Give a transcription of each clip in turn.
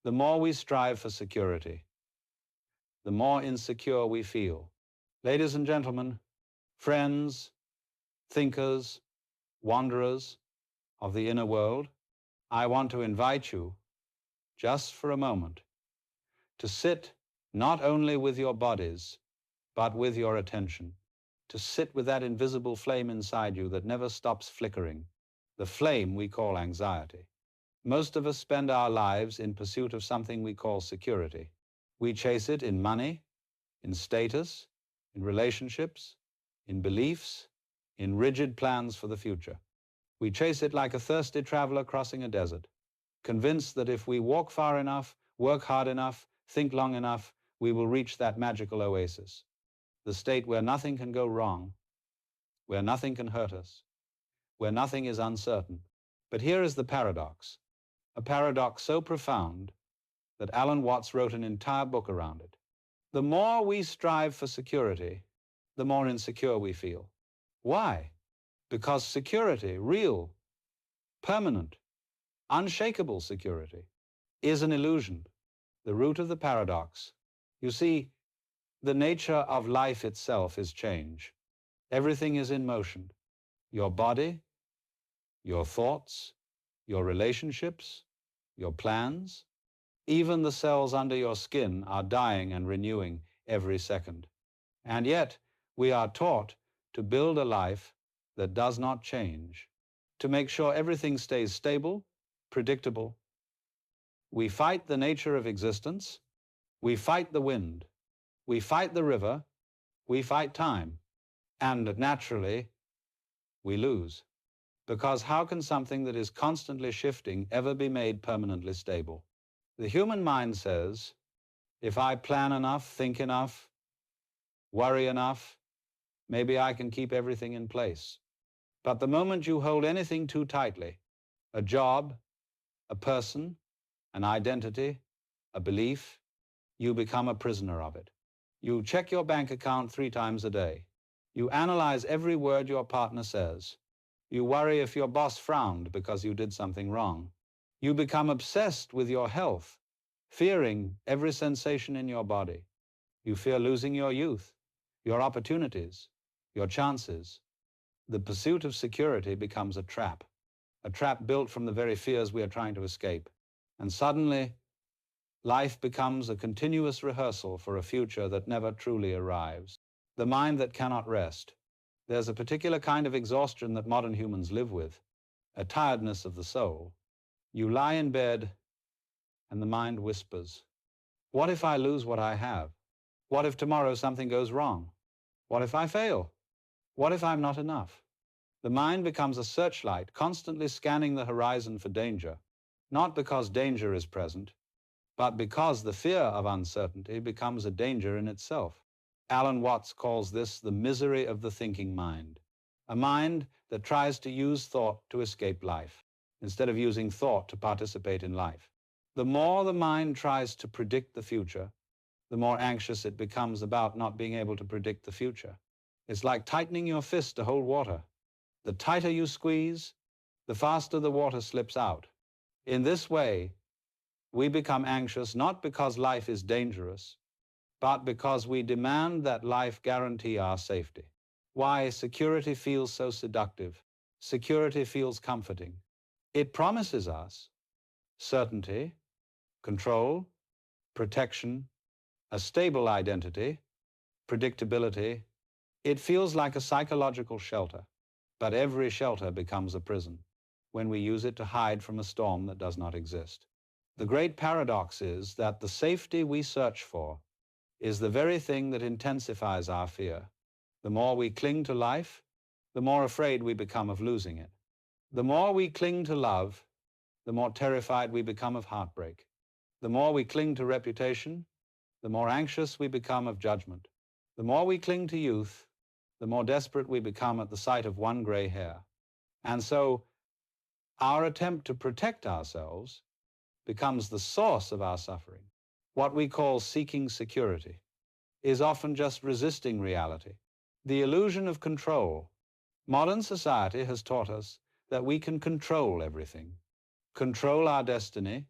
The more we strive for security, the more insecure we feel. Ladies and gentlemen, friends, thinkers, wanderers of the inner world, I want to invite you, just for a moment, to sit not only with your bodies, but with your attention, to sit with that invisible flame inside you that never stops flickering, the flame we call anxiety. Most of us spend our lives in pursuit of something we call security. We chase it in money, in status, in relationships, in beliefs, in rigid plans for the future. We chase it like a thirsty traveler crossing a desert, convinced that if we walk far enough, work hard enough, think long enough, we will reach that magical oasis, the state where nothing can go wrong, where nothing can hurt us, where nothing is uncertain. But here is the paradox, a paradox so profound that Alan Watts wrote an entire book around it. The more we strive for security, the more insecure we feel. Why? Because security, real, permanent, unshakable security, is an illusion, the root of the paradox. You see, the nature of life itself is change. Everything is in motion. Your body, your thoughts, your relationships, your plans, even the cells under your skin are dying and renewing every second. And yet, we are taught to build a life that does not change, to make sure everything stays stable, predictable. We fight the nature of existence. We fight the wind. We fight the river. We fight time. And naturally, we lose. Because how can something that is constantly shifting ever be made permanently stable? The human mind says, if I plan enough, think enough, worry enough, maybe I can keep everything in place. But the moment you hold anything too tightly, a job, a person, an identity, a belief, you become a prisoner of it. You check your bank account 3 times a day. You analyze every word your partner says. You worry if your boss frowned because you did something wrong. You become obsessed with your health, fearing every sensation in your body. You fear losing your youth, your opportunities, your chances. The pursuit of security becomes a trap built from the very fears we are trying to escape. And suddenly, life becomes a continuous rehearsal for a future that never truly arrives. The mind that cannot rest. There's a particular kind of exhaustion that modern humans live with, a tiredness of the soul. You lie in bed and the mind whispers, what if I lose what I have? What if tomorrow something goes wrong? What if I fail? What if I'm not enough? The mind becomes a searchlight, constantly scanning the horizon for danger, not because danger is present, but because the fear of uncertainty becomes a danger in itself. Alan Watts calls this the misery of the thinking mind, a mind that tries to use thought to escape life, instead of using thought to participate in life. The more the mind tries to predict the future, the more anxious it becomes about not being able to predict the future. It's like tightening your fist to hold water. The tighter you squeeze, the faster the water slips out. In this way, we become anxious not because life is dangerous, but because we demand that life guarantee our safety. Why security feels so seductive. Security feels comforting. It promises us certainty, control, protection, a stable identity, predictability. It feels like a psychological shelter, but every shelter becomes a prison when we use it to hide from a storm that does not exist. The great paradox is that the safety we search for is the very thing that intensifies our fear. The more we cling to life, the more afraid we become of losing it. The more we cling to love, the more terrified we become of heartbreak. The more we cling to reputation, the more anxious we become of judgment. The more we cling to youth, the more desperate we become at the sight of one gray hair. And so, our attempt to protect ourselves becomes the source of our suffering. What we call seeking security is often just resisting reality. The illusion of control. Modern society has taught us that we can control everything, control our destiny,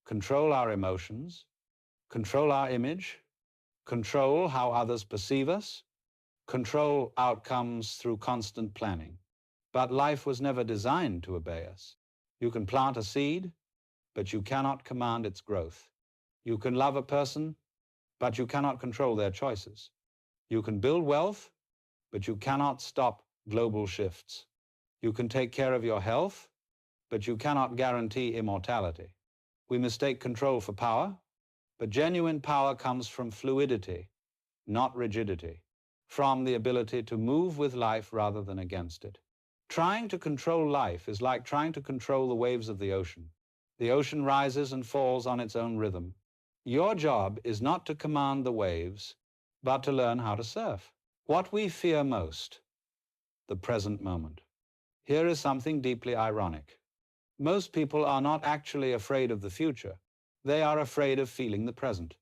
control our emotions, control our image, control how others perceive us, control outcomes through constant planning. But life was never designed to obey us. You can plant a seed, but you cannot command its growth. You can love a person, but you cannot control their choices. You can build wealth, but you cannot stop global shifts. You can take care of your health, but you cannot guarantee immortality. We mistake control for power, but genuine power comes from fluidity, not rigidity, from the ability to move with life rather than against it. Trying to control life is like trying to control the waves of the ocean. The ocean rises and falls on its own rhythm. Your job is not to command the waves, but to learn how to surf. What we fear most, the present moment. Here is something deeply ironic. Most people are not actually afraid of the future. They are afraid of feeling the present.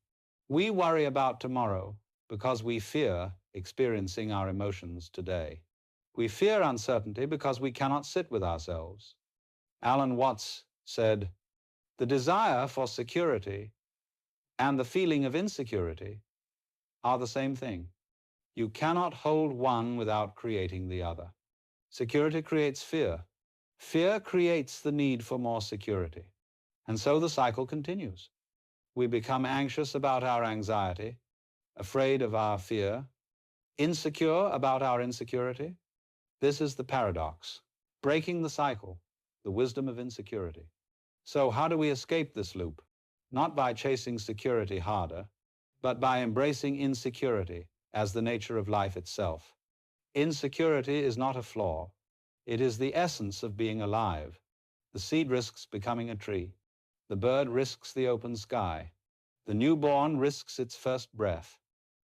We worry about tomorrow because we fear experiencing our emotions today. We fear uncertainty because we cannot sit with ourselves. Alan Watts said, "The desire for security and the feeling of insecurity are the same thing. You cannot hold one without creating the other." Security creates fear. Fear creates the need for more security. And so the cycle continues. We become anxious about our anxiety, afraid of our fear, insecure about our insecurity. This is the paradox, breaking the cycle, the wisdom of insecurity. So how do we escape this loop? Not by chasing security harder, but by embracing insecurity as the nature of life itself. Insecurity is not a flaw. It is the essence of being alive. The seed risks becoming a tree. The bird risks the open sky. The newborn risks its first breath.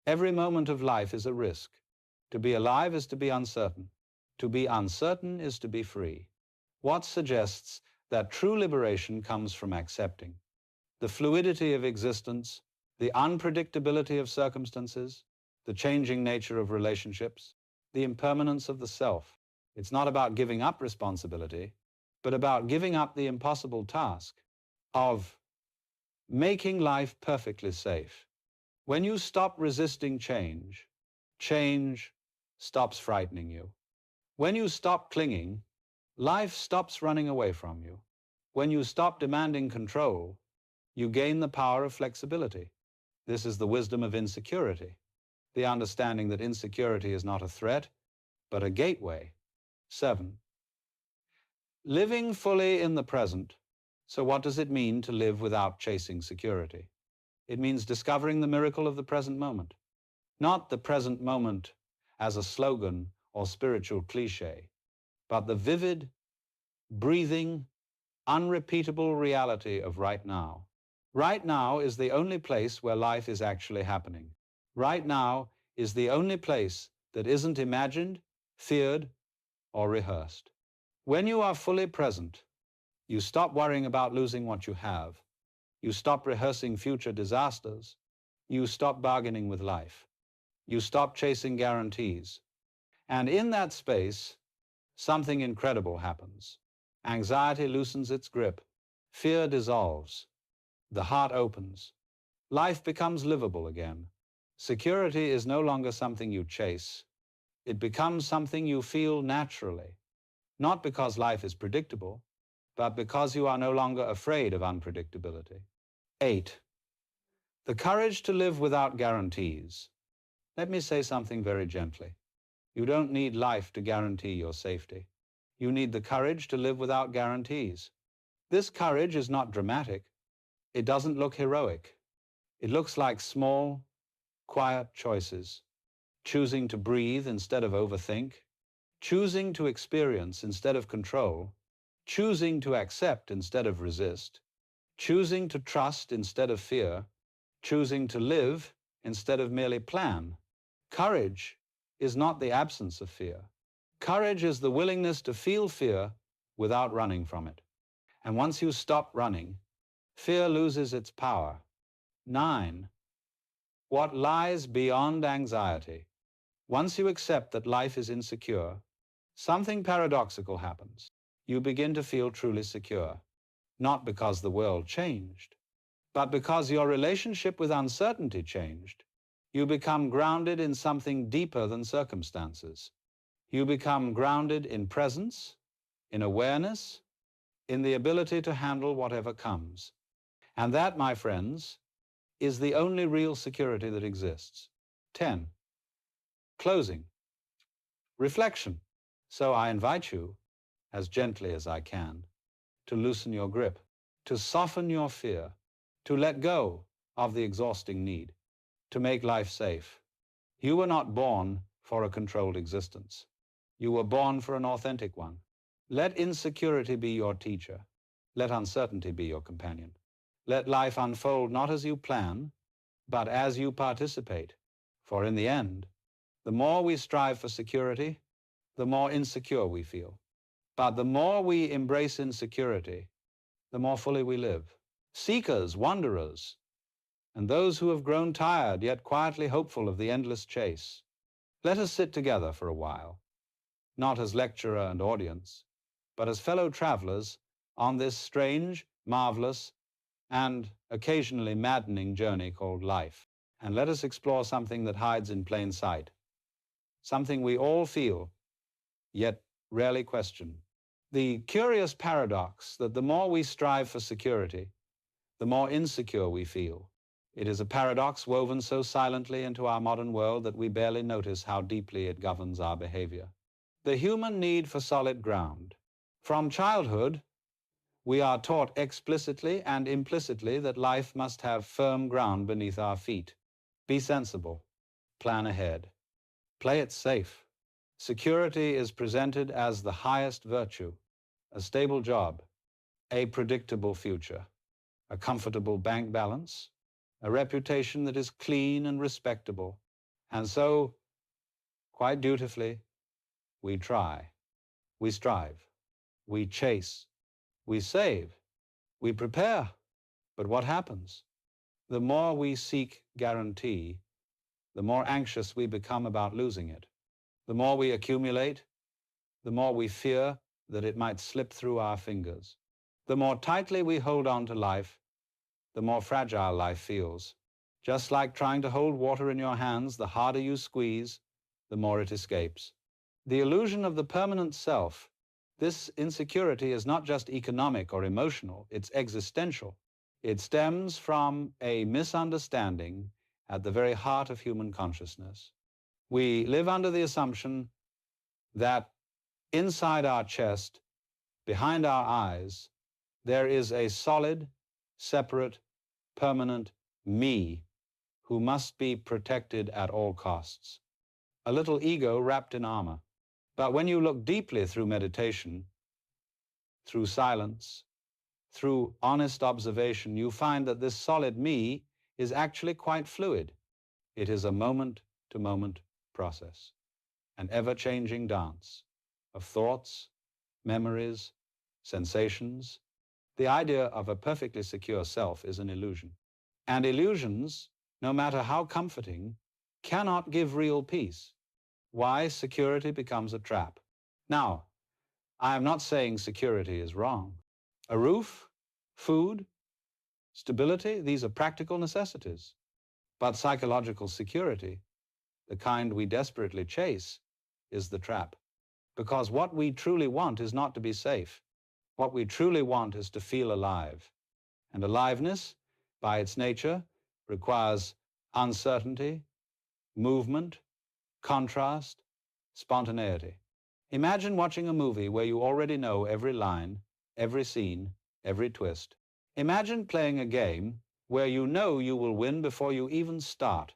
Every moment of life is a risk. To be alive is to be uncertain. To be uncertain is to be free. Watts suggests that true liberation comes from accepting the fluidity of existence, the unpredictability of circumstances, the changing nature of relationships, the impermanence of the self. It's not about giving up responsibility, but about giving up the impossible task of making life perfectly safe. When you stop resisting change, change stops frightening you. When you stop clinging, life stops running away from you. When you stop demanding control, you gain the power of flexibility. This is the wisdom of insecurity, the understanding that insecurity is not a threat, but a gateway. 7. Living fully in the present. So what does it mean to live without chasing security? It means discovering the miracle of the present moment. Not the present moment as a slogan or spiritual cliche, but the vivid, breathing, unrepeatable reality of right now. Right now is the only place where life is actually happening. Right now is the only place that isn't imagined, feared, or rehearsed. When you are fully present, you stop worrying about losing what you have. You stop rehearsing future disasters. You stop bargaining with life. You stop chasing guarantees. And in that space, something incredible happens. Anxiety loosens its grip. Fear dissolves. The heart opens. Life becomes livable again. Security is no longer something you chase. It becomes something you feel naturally, not because life is predictable, but because you are no longer afraid of unpredictability. 8. The courage to live without guarantees. Let me say something very gently. You don't need life to guarantee your safety. You need the courage to live without guarantees. This courage is not dramatic. It doesn't look heroic. It looks like small, quiet choices. Choosing to breathe instead of overthink. Choosing to experience instead of control. Choosing to accept instead of resist. Choosing to trust instead of fear. Choosing to live instead of merely plan. Courage is not the absence of fear. Courage is the willingness to feel fear without running from it. And once you stop running, fear loses its power. 9. What lies beyond anxiety? Once you accept that life is insecure, something paradoxical happens. You begin to feel truly secure, not because the world changed, but because your relationship with uncertainty changed, you become grounded in something deeper than circumstances. You become grounded in presence, in awareness, in the ability to handle whatever comes. And that, my friends, is the only real security that exists. 10. Closing. Reflection. So I invite you, as gently as I can, to loosen your grip, to soften your fear, to let go of the exhausting need, to make life safe. You were not born for a controlled existence. You were born for an authentic one. Let insecurity be your teacher. Let uncertainty be your companion. Let life unfold not as you plan, but as you participate. For in the end, the more we strive for security, the more insecure we feel. But the more we embrace insecurity, the more fully we live. Seekers, wanderers, and those who have grown tired yet quietly hopeful of the endless chase, let us sit together for a while, not as lecturer and audience, but as fellow travelers on this strange, marvelous, and occasionally maddening journey called life. And let us explore something that hides in plain sight, something we all feel, yet rarely question. The curious paradox that the more we strive for security, the more insecure we feel. It is a paradox woven so silently into our modern world that we barely notice how deeply it governs our behavior. The human need for solid ground. From childhood, we are taught explicitly and implicitly that life must have firm ground beneath our feet. Be sensible. Plan ahead. Play it safe. Security is presented as the highest virtue, a stable job, a predictable future, a comfortable bank balance, a reputation that is clean and respectable. And so, quite dutifully, we try, we strive, we chase, we save, we prepare. But what happens? The more we seek guarantee, the more anxious we become about losing it. The more we accumulate, the more we fear that it might slip through our fingers. The more tightly we hold on to life, the more fragile life feels. Just like trying to hold water in your hands, the harder you squeeze, the more it escapes. The illusion of the permanent self, this insecurity is not just economic or emotional, it's existential. It stems from a misunderstanding at the very heart of human consciousness. We live under the assumption that inside our chest, behind our eyes, there is a solid, separate, permanent me who must be protected at all costs. A little ego wrapped in armor. But when you look deeply through meditation, through silence, through honest observation, you find that this solid me is actually quite fluid. It is a moment-to-moment process, an ever-changing dance of thoughts, memories, sensations. The idea of a perfectly secure self is an illusion. And illusions, no matter how comforting, cannot give real peace. Why security becomes a trap. Now, I am not saying security is wrong. A roof, food, stability, these are practical necessities. But psychological security, the kind we desperately chase, is the trap. Because what we truly want is not to be safe. What we truly want is to feel alive. And aliveness, by its nature, requires uncertainty, movement, contrast, spontaneity. Imagine watching a movie where you already know every line, every scene, every twist. Imagine playing a game where you know you will win before you even start.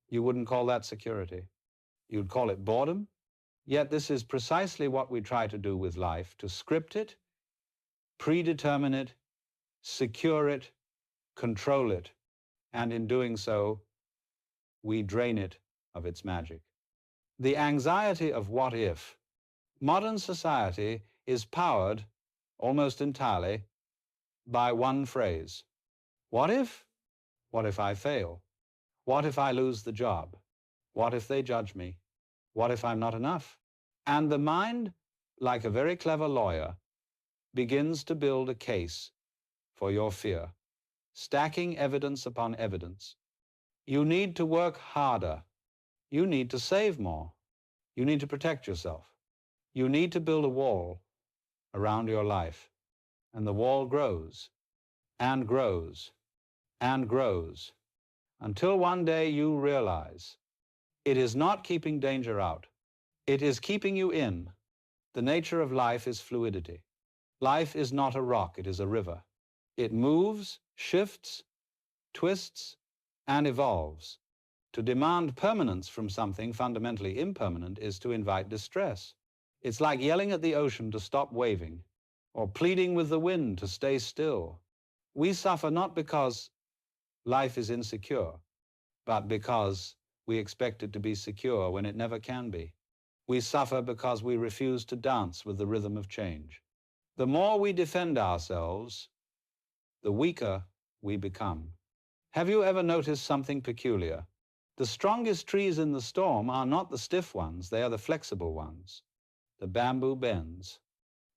You wouldn't call that security. You'd call it boredom. Yet this is precisely what we try to do with life, to script it, predetermine it, secure it, control it, and in doing so, we drain it of its magic. The anxiety of what if. Modern society is powered almost entirely by one phrase. What if? What if I fail? What if I lose the job? What if they judge me? What if I'm not enough? And the mind, like a very clever lawyer, begins to build a case for your fear. stacking evidence upon evidence. You need to work harder. You need to save more. You need to protect yourself. You need to build a wall around your life. And the wall grows and grows and grows until one day you realize it is not keeping danger out. It is keeping you in. The nature of life is fluidity. Life is not a rock, it is a river. It moves, shifts, twists, and evolves. To demand permanence from something fundamentally impermanent is to invite distress. It's like yelling at the ocean to stop waving, or pleading with the wind to stay still. We suffer not because life is insecure, but because we expect it to be secure when it never can be. We suffer because we refuse to dance with the rhythm of change. The more we defend ourselves, the weaker we become. Have you ever noticed something peculiar? The strongest trees in the storm are not the stiff ones, they are the flexible ones. The bamboo bends.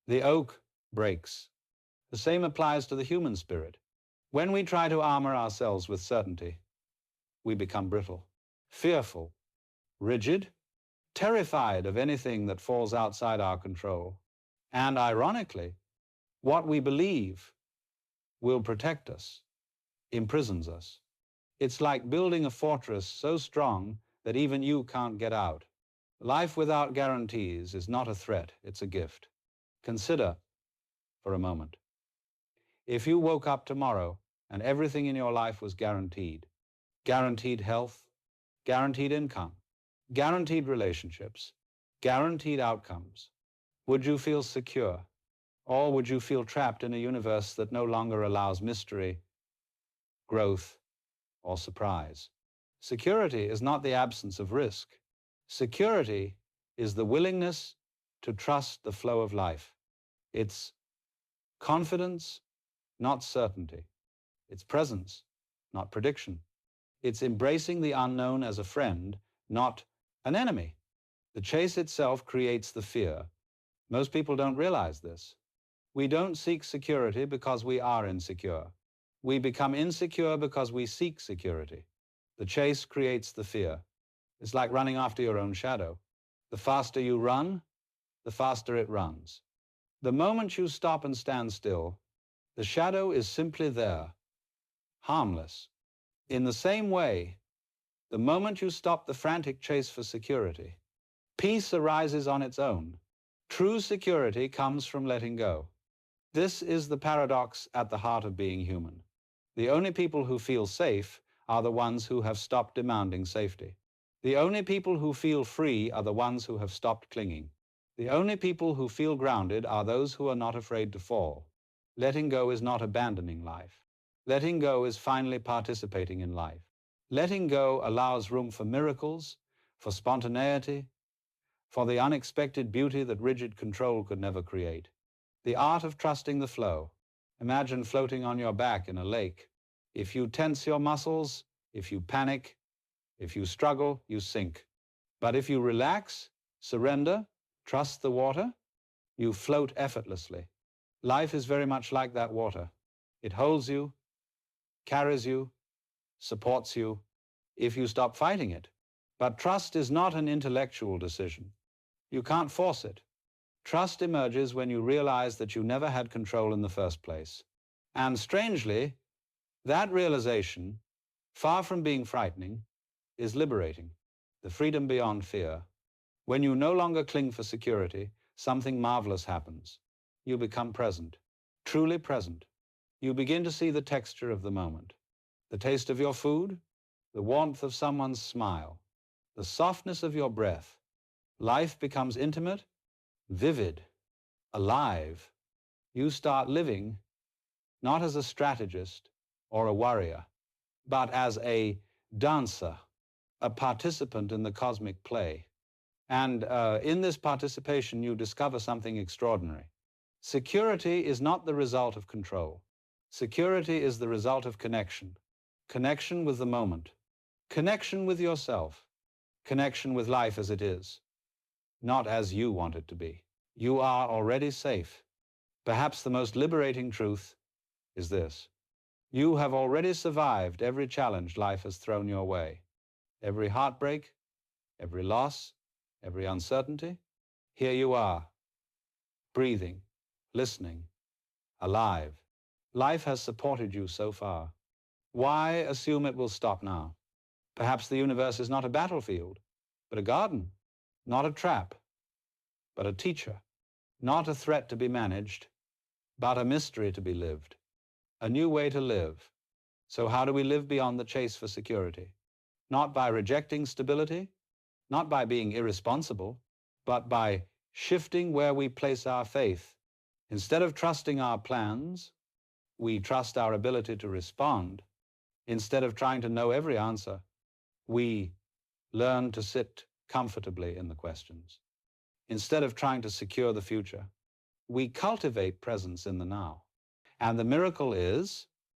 The oak breaks. The same applies to the human spirit. When we try to armor ourselves with certainty, we become brittle, fearful, rigid, terrified of anything that falls outside our control. And ironically, what we believe will protect us imprisons us. It's like building a fortress so strong that even you can't get out. Life without guarantees is not a threat, it's a gift. Consider for a moment. If you woke up tomorrow and everything in your life was guaranteed, guaranteed health, guaranteed income, guaranteed relationships, guaranteed outcomes, would you feel secure? Or would you feel trapped in a universe that no longer allows mystery, growth, or surprise? Security is not the absence of risk. Security is the willingness to trust the flow of life. It's confidence, not certainty. It's presence, not prediction. It's embracing the unknown as a friend, not an enemy. The chase itself creates the fear. Most people don't realize this. We don't seek security because we are insecure. We become insecure because we seek security. The chase creates the fear. It's like running after your own shadow. The faster you run, the faster it runs. The moment you stop and stand still, the shadow is simply there, harmless. In the same way, the moment you stop the frantic chase for security, peace arises on its own. True security comes from letting go. This is the paradox at the heart of being human. The only people who feel safe are the ones who have stopped demanding safety. The only people who feel free are the ones who have stopped clinging. The only people who feel grounded are those who are not afraid to fall. Letting go is not abandoning life. Letting go is finally participating in life. Letting go allows room for miracles, for spontaneity, for the unexpected beauty that rigid control could never create. The art of trusting the flow. Imagine floating on your back in a lake. If you tense your muscles, if you panic, if you struggle, you sink. But if you relax, surrender, trust the water, you float effortlessly. Life is very much like that water. It holds you, carries you, supports you, if you stop fighting it. But trust is not an intellectual decision. You can't force it. Trust emerges when you realize that you never had control in the first place. And strangely, that realization, far from being frightening, is liberating. The freedom beyond fear. When you no longer cling for security, something marvelous happens. You become present, truly present. You begin to see the texture of the moment, the taste of your food, the warmth of someone's smile, the softness of your breath. Life becomes intimate, vivid, alive. You start living not as a strategist or a warrior, but as a dancer, a participant in the cosmic play. And in this participation, you discover something extraordinary. Security is not the result of control. Security is the result of connection. Connection with the moment. Connection with yourself. Connection with life as it is, not as you want it to be. You are already safe. Perhaps the most liberating truth is this: You have already survived every challenge life has thrown your way, every heartbreak, every loss, every uncertainty. Here you are, breathing, listening, alive. Life has supported you so far. Why assume it will stop now? Perhaps the universe is not a battlefield, but a garden, not a trap, but a teacher, not a threat to be managed, but a mystery to be lived, a new way to live. So how do we live beyond the chase for security? Not by rejecting stability, not by being irresponsible, but by shifting where we place our faith. Instead of trusting our plans, we trust our ability to respond. Instead of trying to know every answer, we learn to sit comfortably in the questions. Instead of trying to secure the future, we cultivate presence in the now. And the miracle is,